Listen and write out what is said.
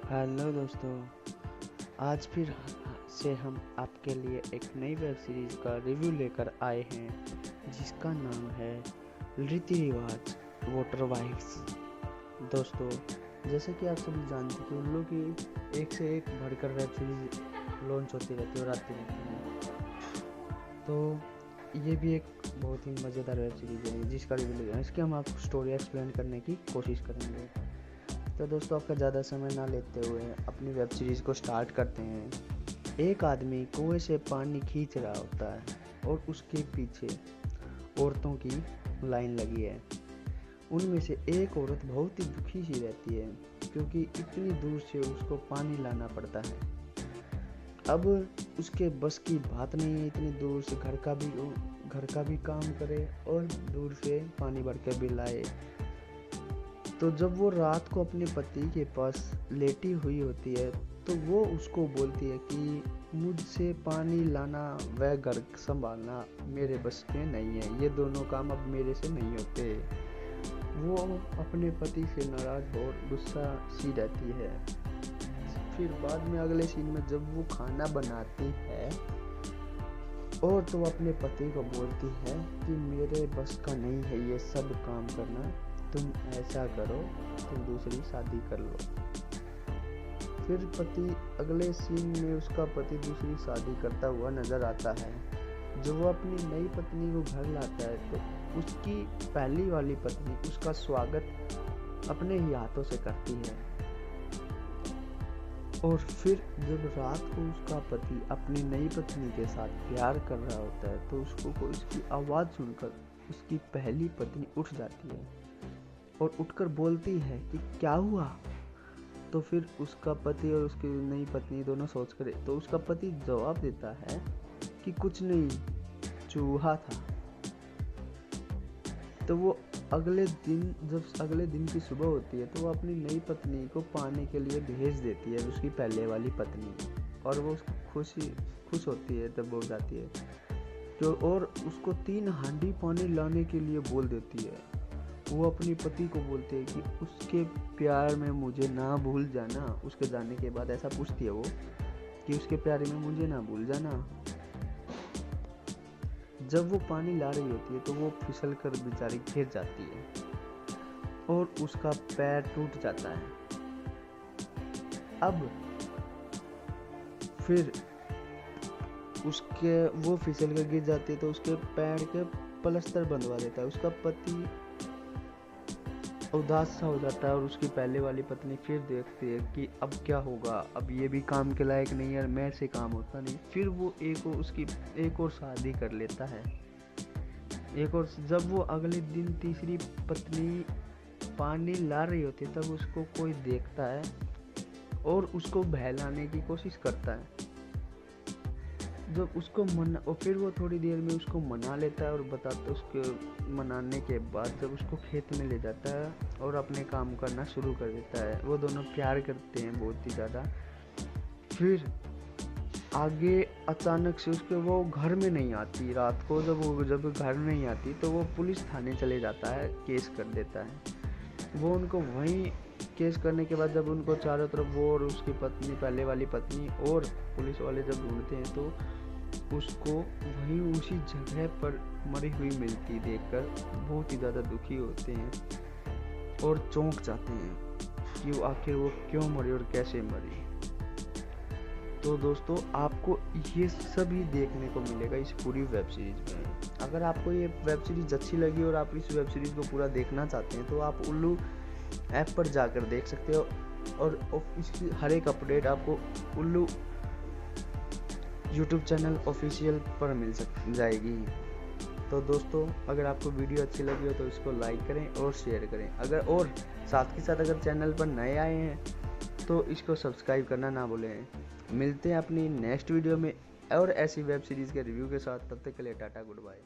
Hello दोस्तों, आज फिर से हम आपके लिए एक नई वेब सीरीज़ का रिव्यू लेकर आए हैं जिसका नाम है रीति रिवाज वाटर वाइफ्स। दोस्तों, जैसे कि आप सभी जानते हैं कि उन लोग की एक से एक बढ़कर वेब सीरीज लॉन्च होती रहती है और आती रहती है। तो ये भी एक बहुत ही मज़ेदार वेब सीरीज़ है जिसका रिव्यू है। इसकी हम आपको स्टोरी एक्सप्लेन करने की कोशिश करेंगे। तो दोस्तों, आपका ज़्यादा समय ना लेते हुए अपनी वेब सीरीज़ को स्टार्ट करते हैं। एक आदमी कुएं से पानी खींच रहा होता है और उसके पीछे औरतों की लाइन लगी है। उनमें से एक औरत बहुत ही दुखी सी रहती है क्योंकि इतनी दूर से उसको पानी लाना पड़ता है। अब उसके बस की बात नहीं है इतनी दूर से घर का भी काम करे और दूर से पानी भर के भी लाए। तो जब वो रात को अपने पति के पास लेटी हुई होती है तो वो उसको बोलती है कि मुझसे पानी लाना व घर संभालना मेरे बस में नहीं है, ये दोनों काम अब मेरे से नहीं होते। वो अपने पति से नाराज और गुस्सा सी रहती है। फिर बाद में अगले सीन में जब वो खाना बनाती है और तो अपने पति को बोलती है कि मेरे बस का नहीं है ये सब काम करना, तुम ऐसा करो, तुम दूसरी शादी कर लो। फिर पति अगले सीन में उसका पति दूसरी शादी करता हुआ नजर आता है। जो वो अपनी नई पत्नी को घर लाता है तो उसकी पहली वाली पत्नी उसका स्वागत अपने ही हाथों से करती है। और फिर जब रात को उसका पति अपनी नई पत्नी के साथ प्यार कर रहा होता है तो उसको उसकी आवाज़ सुनकर उसकी पहली पत्नी उठ जाती है और उठकर बोलती है कि क्या हुआ। तो फिर उसका पति और उसकी नई पत्नी दोनों सोच कर तो उसका पति जवाब देता है कि कुछ नहीं, चूहा था। तो वो अगले दिन की सुबह होती है तो वो अपनी नई पत्नी को पानी के लिए भेज देती है उसकी पहले वाली पत्नी, और वो खुश होती है तब वो जाती है तो और उसको 3 हांडी पानी लाने के लिए बोल देती है। वो अपनी पति को बोलते हैं कि उसके प्यार में मुझे ना भूल जाना। उसके जाने के बाद ऐसा पूछती है वो कि उसके प्यार में मुझे ना भूल जाना। जब वो पानी ला रही होती है तो वो फिसल कर बेचारी गिर जाती है और उसका पैर टूट जाता है। अब फिर वो फिसल कर गिर जाती है तो उसके पैर के प्लास्टर बंधवा देता है। उसका पति उदास सा हो जाता है और उसकी पहले वाली पत्नी फिर देखती है कि अब क्या होगा, अब ये भी काम के लायक नहीं है, मेरे से काम होता नहीं। फिर वो एक और शादी कर लेता है। जब वो अगले दिन तीसरी पत्नी पानी ला रही होती है तब उसको कोई देखता है और उसको बहलाने की कोशिश करता है। जब उसको और फिर वो थोड़ी देर में उसको मना लेता है और बताता उसके मनाने के बाद जब उसको खेत में ले जाता है और अपने काम करना शुरू कर देता है। वो दोनों प्यार करते हैं बहुत ही ज़्यादा। फिर आगे अचानक से वो घर में नहीं आती। रात को जब घर नहीं आती तो वो पुलिस थाने चले जाता है, केस कर देता है। वो उनको वहीं केस करने के बाद जब उनको चारों तरफ वो और उसकी पत्नी, पहले वाली पत्नी और पुलिस वाले जब ढूंढते हैं तो उसको वहीं उसी जगह पर मरी हुई मिलती देखकर बहुत ही ज़्यादा दुखी होते हैं और चौंक जाते हैं कि आखिर वो क्यों मरी और कैसे मरी। तो दोस्तों, आपको ये सभी देखने को मिलेगा इस पूरी वेब सीरीज में। अगर आपको ये वेब सीरीज अच्छी लगी और आप इस वेब सीरीज को पूरा देखना चाहते हैं तो आप उल्लू ऐप पर जाकर देख सकते हो और इसकी हर एक अपडेट आपको उल्लू यूट्यूब चैनल ऑफिशियल पर मिल जाएगी। तो दोस्तों, अगर आपको वीडियो अच्छी लगी हो तो इसको लाइक करें और शेयर करें। और साथ के साथ अगर चैनल पर नए आए हैं तो इसको सब्सक्राइब करना ना भूलें। मिलते हैं अपनी नेक्स्ट वीडियो में और ऐसी वेब सीरीज़ के रिव्यू के साथ। तब तक के लिए टाटा, गुड बाय।